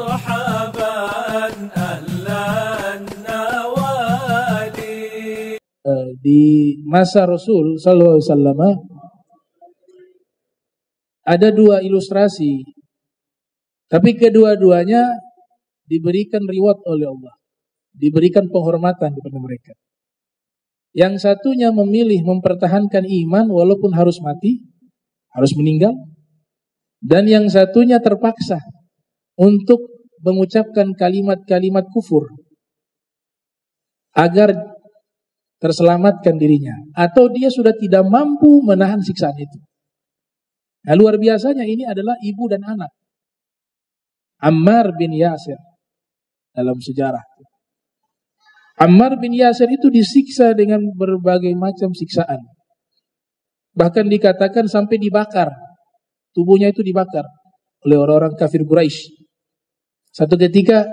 مرحبا أهلا النوالي. Di masa Rasul sallallahu alaihi wasallam ada dua ilustrasi, tapi kedua-duanya diberikan reward oleh Allah, diberikan penghormatan kepada mereka. Yang satunya memilih mempertahankan iman walaupun harus mati, harus meninggal. Dan yang satunya terpaksa untuk mengucapkan kalimat-kalimat kufur agar terselamatkan dirinya. Atau dia sudah tidak mampu menahan siksaan itu. Nah, luar biasanya ini adalah ibu dan anak. Ammar bin Yasir dalam sejarah. Ammar bin Yasir itu disiksa dengan berbagai macam siksaan. Bahkan dikatakan sampai dibakar. Tubuhnya itu dibakar oleh orang-orang kafir Quraisy. Satu ketika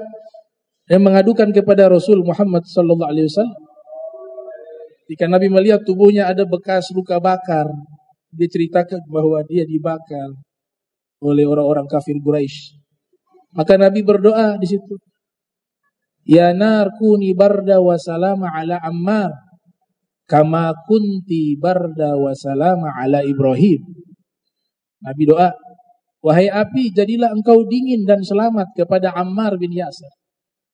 dia mengadukan kepada Rasul Muhammad sallallahu alaihi wasallam. Ketika Nabi melihat tubuhnya ada bekas luka bakar, dia ceritakan bahwa dia dibakar oleh orang-orang kafir Quraisy. Maka Nabi berdoa di situ. Ya nar kuni barda wa salama ala Ammar kama kunti barda wa salama ala Ibrahim. Nabi doa, wahai api jadilah engkau dingin dan selamat kepada Ammar bin Yasir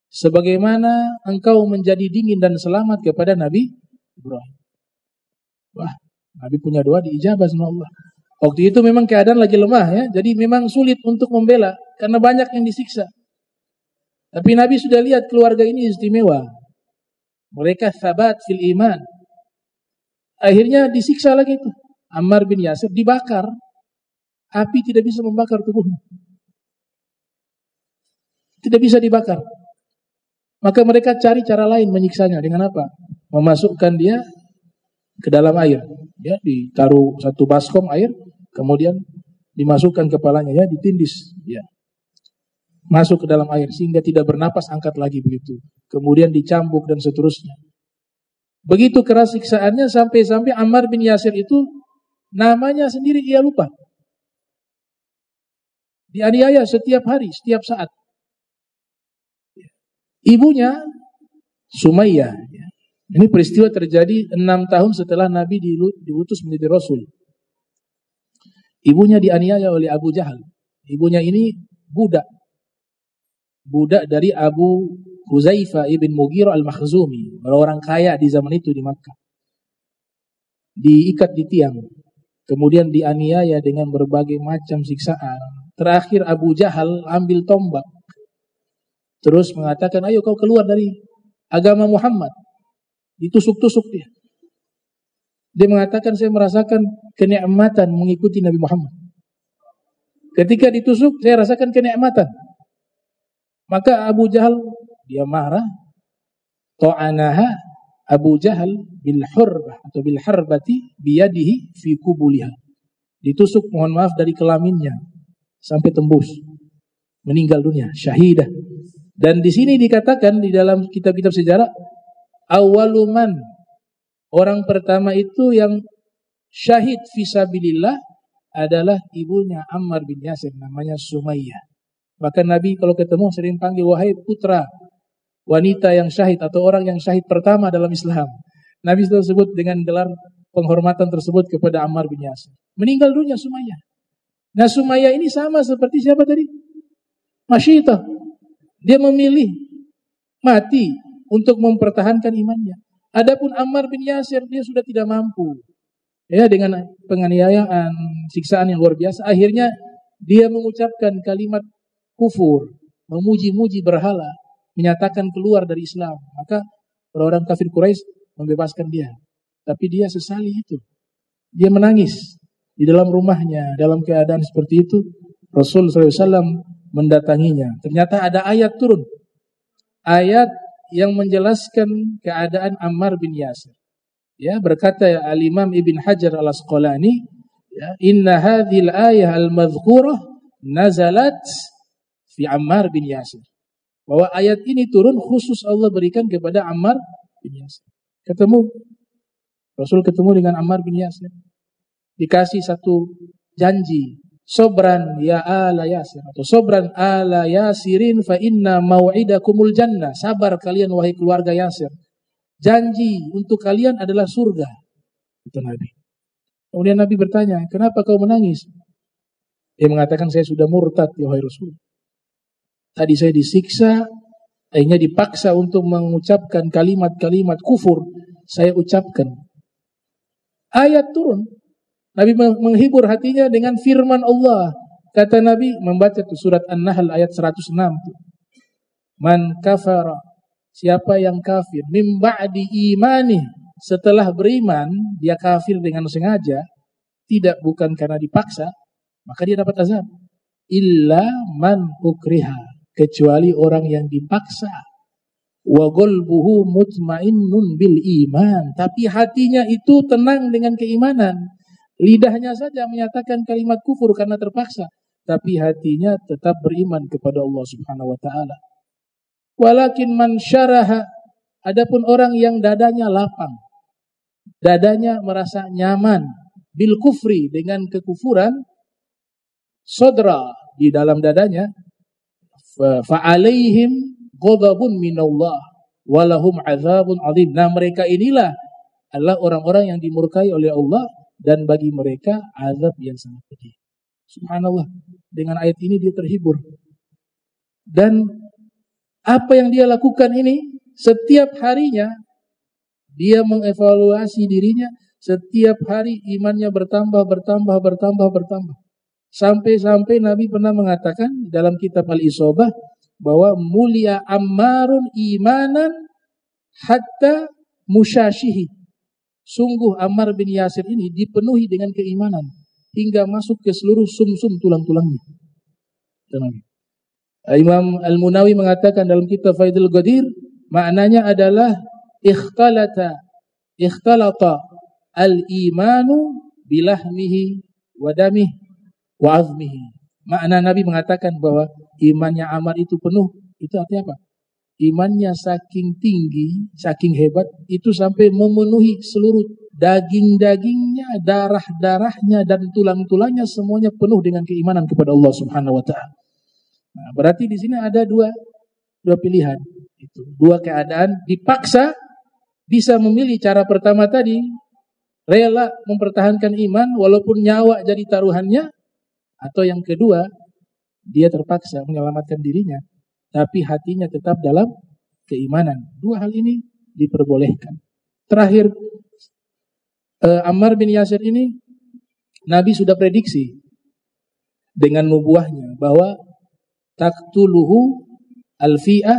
sebagaimana engkau menjadi dingin dan selamat kepada Nabi Ibrahim. Wah, Nabi punya doa diijabah sama Allah. Waktu itu memang keadaan lagi lemah ya, jadi memang sulit untuk membela karena banyak yang disiksa. Tapi Nabi sudah lihat keluarga ini istimewa. Mereka sabat fil iman. Akhirnya disiksa lagi itu. Ammar bin Yasir dibakar. Api tidak bisa membakar tubuhnya. Tidak bisa dibakar. Maka mereka cari cara lain menyiksanya. Dengan apa? Memasukkan dia ke dalam air. Ya, ditaruh satu baskom air. Kemudian dimasukkan kepalanya. Ya, ditindis. Ya. Masuk ke dalam air sehingga tidak bernapas, angkat lagi begitu. Kemudian dicambuk dan seterusnya. Begitu keras siksaannya sampai-sampai Ammar bin Yasir itu namanya sendiri ia lupa. Dianiaya setiap hari, setiap saat. Ibunya Sumayyah. Ini peristiwa terjadi 6 tahun setelah Nabi diutus menjadi Rasul. Ibunya dianiaya oleh Abu Jahal. Ibunya ini budak dari Abu Huzaifah ibn Mughirah al-Makhzumi, orang kaya di zaman itu di Makkah. Diikat di tiang, kemudian dianiaya dengan berbagai macam siksaan. Terakhir Abu Jahal ambil tombak, terus mengatakan, ayo kau keluar dari agama Muhammad. Ditusuk-tusuk dia. Dia mengatakan, saya merasakan kenikmatan mengikuti Nabi Muhammad. Ketika ditusuk, saya rasakan kenikmatan. Maka Abu Jahal dia marah. Ta'anaha Abu Jahal bil hurbah atau bil harbati biyadihi fi kubuliha. Ditusuk, mohon maaf, dari kelaminnya sampai tembus. Meninggal dunia, syahidah. Dan di sini dikatakan di dalam kitab-kitab sejarah, awaluman, orang pertama itu yang syahid fisabilillah adalah ibunya Ammar bin Yasir, namanya Sumayyah. Bahkan Nabi kalau ketemu sering panggil, wahai putra wanita yang syahid atau orang yang syahid pertama dalam Islam. Nabi sudah sebut dengan gelar penghormatan tersebut kepada Ammar bin Yasir. Meninggal dunia Sumayyah. Nah, Sumayyah ini sama seperti siapa tadi? Masyitah. Dia memilih mati untuk mempertahankan imannya. Adapun Ammar bin Yasir, dia sudah tidak mampu. Ya, dengan penganiayaan, siksaan yang luar biasa, akhirnya dia mengucapkan kalimat kufur, memuji-muji berhala, menyatakan keluar dari Islam. Maka orang-orang kafir Quraisy membebaskan dia. Tapi dia sesali itu. Dia menangis di dalam rumahnya, dalam keadaan seperti itu. Rasul SAW mendatanginya. Ternyata ada ayat turun. Ayat yang menjelaskan keadaan Ammar bin Yasir. Ya, berkata Al-Imam Ibn Hajar Al-Asqalani, ya, inna hadhil ayah al-madhkurah nazalat fi Ammar bin Yasir. Bahwa ayat ini turun khusus Allah berikan kepada Ammar bin Yasir. Rasul ketemu dengan Ammar bin Yasir. Dikasih satu janji. Sobran ya ala Yasir, atau sobran ala Yasirin fa inna mau'idakumul jannah. Sabar kalian wahai keluarga Yasir. Janji untuk kalian adalah surga. Kata Nabi. Kemudian Nabi bertanya, kenapa kau menangis? Dia mengatakan, saya sudah murtad ya wahai Rasul. Tadi saya disiksa, akhirnya dipaksa untuk mengucapkan kalimat-kalimat kufur. Saya ucapkan. Ayat turun. Nabi menghibur hatinya dengan firman Allah. Kata Nabi, membaca tuh surat An-Nahl ayat 106. Man kafara, siapa yang kafir, mim ba'di imani, setelah beriman, dia kafir dengan sengaja, tidak bukan karena dipaksa, maka dia dapat azab. Illa man ukriha, kecuali orang yang dipaksa. Wa qalbuhu mutmainnun bil iman, tapi hatinya itu tenang dengan keimanan. Lidahnya saja menyatakan kalimat kufur karena terpaksa, tapi hatinya tetap beriman kepada Allah Subhanahu wa taala. Walakin man syaraha, adapun orang yang dadanya lapang, dadanya merasa nyaman bil kufri, dengan kekufuran, sodra, di dalam dadanya, fa alaihim ghadabun minallah walahum azabun adzim. Nah, mereka inilah adalah orang-orang yang dimurkai oleh Allah, dan bagi mereka azab yang sangat pedih. Subhanallah, dengan ayat ini dia terhibur. Dan apa yang dia lakukan ini, setiap harinya dia mengevaluasi dirinya, setiap hari imannya bertambah. Sampai-sampai Nabi pernah mengatakan dalam kitab Al-Isobah bahwa mulia Ammarun imanan hatta musyashihi. Sungguh Ammar bin Yasir ini dipenuhi dengan keimanan hingga masuk ke seluruh sumsum tulang-tulangnya. Imam Al-Munawi mengatakan dalam kitab Faidul Qadir, maknanya adalah ikhtalata al-imanu bilahmihi wa damihi wa azmihi. Makna Nabi mengatakan bahwa imannya Ammar itu penuh. Itu artinya apa? Imannya saking tinggi, saking hebat, itu sampai memenuhi seluruh daging-dagingnya, darah-darahnya, dan tulang-tulangnya, semuanya penuh dengan keimanan kepada Allah Subhanahu wa ta'ala. Nah, berarti di sini ada dua pilihan. Dua keadaan, dipaksa, bisa memilih cara pertama tadi, rela mempertahankan iman walaupun nyawa jadi taruhannya, atau yang kedua, dia terpaksa menyelamatkan dirinya, tapi hatinya tetap dalam keimanan. Dua hal ini diperbolehkan. Terakhir, Ammar bin Yasir ini, Nabi sudah prediksi dengan nubuahnya bahwa taqtuluhu al-fi'ah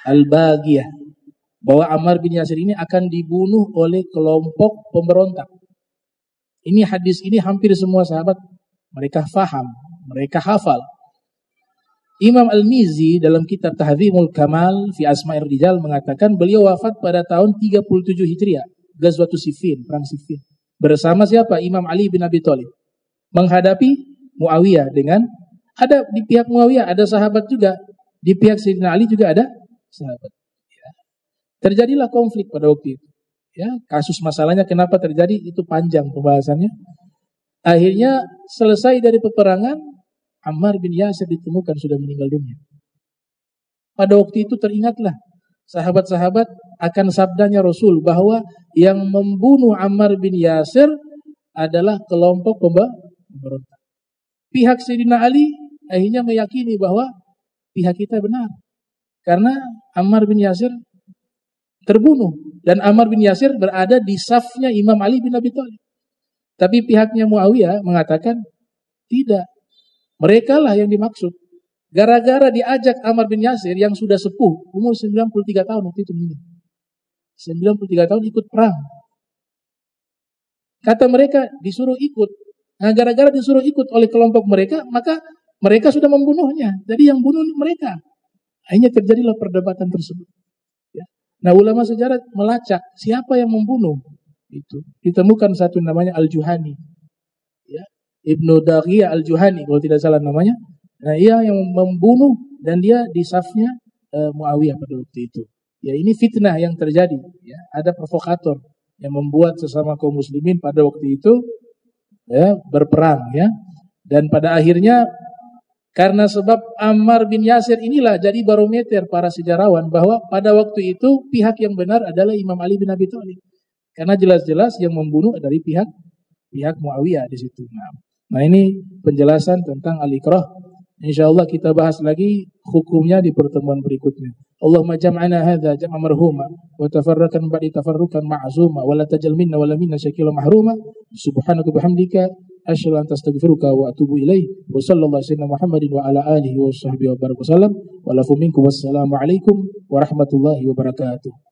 al-bagiyah, bahwa Ammar bin Yasir ini akan dibunuh oleh kelompok pemberontak. Ini hadis ini hampir semua sahabat mereka faham, mereka hafal. Imam Al-Mizzi dalam kitab Tahdzimul Kamal fi Asma'ir Rijal mengatakan beliau wafat pada tahun 37 Hijriah, Ghazwatus Siffin, perang Siffin. Bersama siapa? Imam Ali bin Abi Thalib. Menghadapi Muawiyah dengan, ada di pihak Muawiyah ada sahabat juga, di pihak Sayyidina Ali juga ada sahabat. Ya. Terjadilah konflik pada waktu itu. Ya, kasus masalahnya kenapa terjadi itu panjang pembahasannya. Akhirnya selesai dari peperangan, Ammar bin Yasir ditemukan sudah meninggal dunia. Pada waktu itu teringatlah sahabat-sahabat akan sabdanya Rasul bahwa yang membunuh Ammar bin Yasir adalah kelompok pemberontak. Pihak Sayyidina Ali akhirnya meyakini bahwa pihak kita benar. Karena Ammar bin Yasir terbunuh. Dan Ammar bin Yasir berada di safnya Imam Ali bin Abi Thalib. Tapi pihaknya Muawiyah mengatakan tidak. Mereka lah yang dimaksud. Gara-gara diajak Ammar bin Yasir yang sudah sepuh, umur 93 tahun waktu itu meninggal. 93 tahun ikut perang. Kata mereka disuruh ikut. Nah, gara-gara disuruh ikut oleh kelompok mereka, maka mereka sudah membunuhnya. Jadi yang bunuh mereka. Akhirnya terjadilah perdebatan tersebut. Ya. Nah, ulama sejarah melacak siapa yang membunuh. Itu ditemukan satu namanya Al-Juhani. Ya. Ibnu Daghiyah Al-Juhani kalau tidak salah namanya. Nah, ia yang membunuh dan dia di safnya Muawiyah pada waktu itu. Ya, ini fitnah yang terjadi. Ya, ada provokator yang membuat sesama kaum muslimin pada waktu itu ya berperang ya. Dan pada akhirnya karena sebab Ammar bin Yasir inilah jadi barometer para sejarawan bahwa pada waktu itu pihak yang benar adalah Imam Ali bin Abi Thalib. Karena jelas-jelas yang membunuh dari pihak Muawiyah di situ. Nah ini penjelasan tentang al-ikrah. Insyaallah kita bahas lagi hukumnya di pertemuan berikutnya. Allahumma jam'ana hadza jam'a marhuma wa tafarraqan ba'di tafarruqan ma'zuma wa la tajal minna wa la minna syakila mahruma. Subhanaka bihamdika asyhadu an astaghfiruka wa atubu ilaih. Wa sallallahu alaihi Muhammadin wa ala alihi wa sahbihi wa baraka wasallam. Wa lafu minkum wassalamu alaikum warahmatullahi wabarakatuh.